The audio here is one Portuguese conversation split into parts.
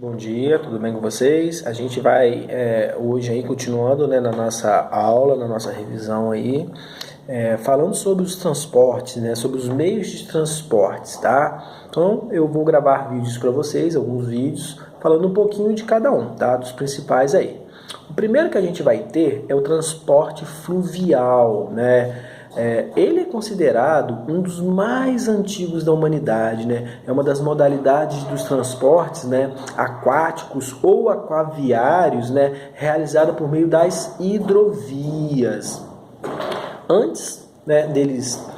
Bom dia, tudo bem com vocês? A gente vai hoje aí continuando, né, na nossa aula, na nossa revisão aí, falando sobre os transportes, né, sobre os meios de transportes, tá? Então eu vou gravar vídeos para vocês, alguns vídeos, falando um pouquinho de cada um, tá? Dos principais aí. O primeiro que a gente vai ter é o transporte fluvial, né? Ele é considerado um dos mais antigos da humanidade, né? É uma das modalidades dos transportes, né, aquáticos ou aquaviários, né, realizada por meio das hidrovias. Antes, né, deles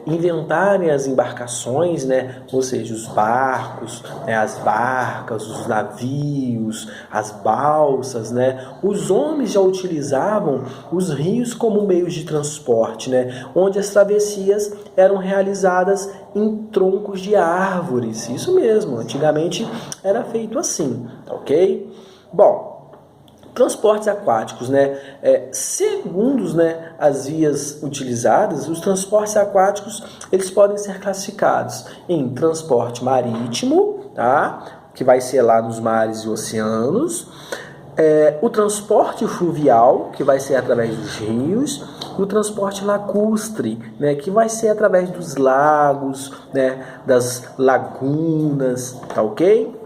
inventarem as embarcações, né, ou seja, os barcos, né, as barcas, os navios, as balsas, né, os homens já utilizavam os rios como meios de transporte, né, onde as travessias eram realizadas em troncos de árvores. Isso mesmo, antigamente era feito assim, ok? Bom, transportes aquáticos, né? Segundo, né, as vias utilizadas, os transportes aquáticos eles podem ser classificados em transporte marítimo, tá? Que vai ser lá nos mares e oceanos, o transporte fluvial, que vai ser através dos rios, e o transporte lacustre, né, que vai ser através dos lagos, né, das lagunas, tá ok?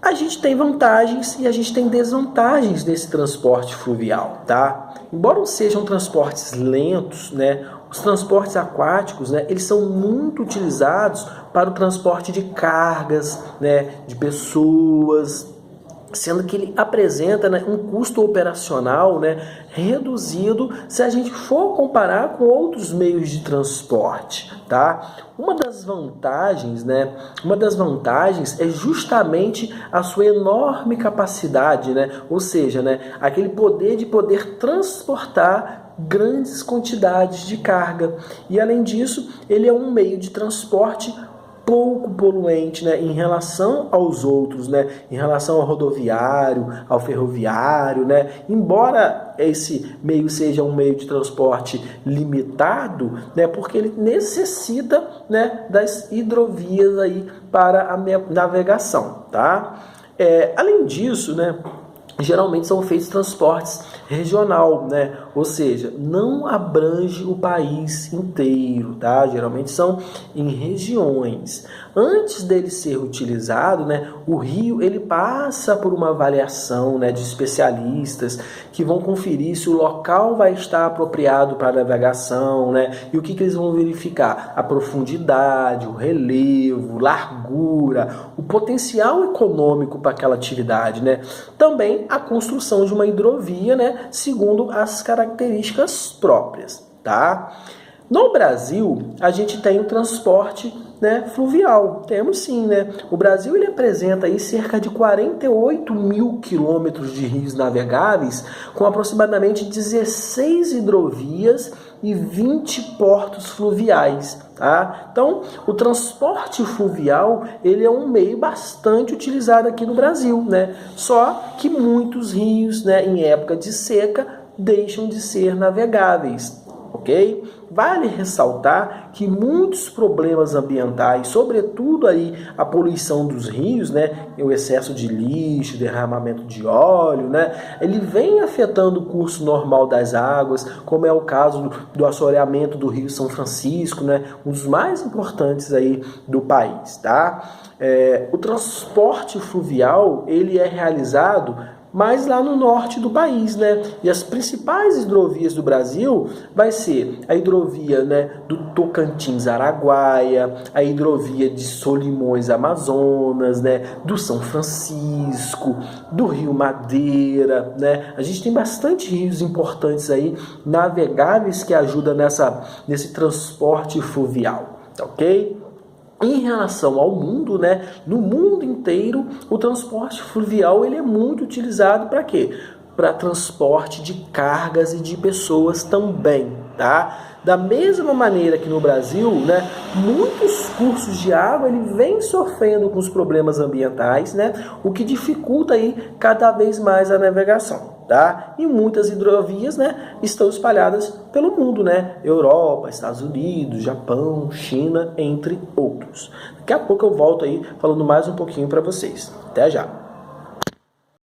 A gente tem vantagens e a gente tem desvantagens desse transporte fluvial, tá? Embora sejam transportes lentos, né, os transportes aquáticos, né, eles são muito utilizados para o transporte de cargas, né, de pessoas, sendo que ele apresenta, né, um custo operacional, né, reduzido se a gente for comparar com outros meios de transporte, tá? Uma das vantagens é justamente a sua enorme capacidade, né? Ou seja, né, aquele poder de poder transportar grandes quantidades de carga. E além disso, ele é um meio de transporte pouco poluente, né, em relação aos outros, né, em relação ao rodoviário, ao ferroviário, né, embora esse meio seja um meio de transporte limitado, né, porque ele necessita, né, das hidrovias aí para a navegação, tá? Além disso, né, geralmente são feitos transportes regional, né? Ou seja, não abrange o país inteiro, tá? Geralmente são em regiões. Antes dele ser utilizado, né, o rio ele passa por uma avaliação, né, de especialistas que vão conferir se o local vai estar apropriado para a navegação, né? E o que eles vão verificar? A profundidade, o relevo, largura, o potencial econômico para aquela atividade, né? Também a construção de uma hidrovia, né, segundo as características próprias, tá? No Brasil, a gente tem o transporte, né, fluvial. Temos sim, né? O Brasil ele apresenta aí cerca de 48 mil quilômetros de rios navegáveis, com aproximadamente 16 hidrovias e 20 portos fluviais, tá? Então, o transporte fluvial, ele é um meio bastante utilizado aqui no Brasil, né? Só que muitos rios, né, em época de seca, deixam de ser navegáveis, ok? Vale ressaltar que muitos problemas ambientais, sobretudo aí a poluição dos rios, né, o excesso de lixo, derramamento de óleo, né, ele vem afetando o curso normal das águas, como é o caso do assoreamento do Rio São Francisco, né, um dos mais importantes aí do país, tá? O transporte fluvial, ele é realizado mas lá no norte do país, né? E as principais hidrovias do Brasil vai ser a hidrovia, né, do Tocantins-Araguaia, a hidrovia de Solimões-Amazonas, né, do São Francisco, do Rio Madeira, né? A gente tem bastante rios importantes aí, navegáveis, que ajudam nesse transporte fluvial, tá ok? Em relação ao mundo, né, no mundo inteiro, o transporte fluvial ele é muito utilizado para quê? Para transporte de cargas e de pessoas também, tá? Da mesma maneira que no Brasil, né, muitos cursos de água ele vem sofrendo com os problemas ambientais, né, o que dificulta aí cada vez mais a navegação. tá? E muitas hidrovias, né, estão espalhadas pelo mundo, né? Europa, Estados Unidos, Japão, China, entre outros. Daqui a pouco eu volto aí falando mais um pouquinho para vocês. Até já!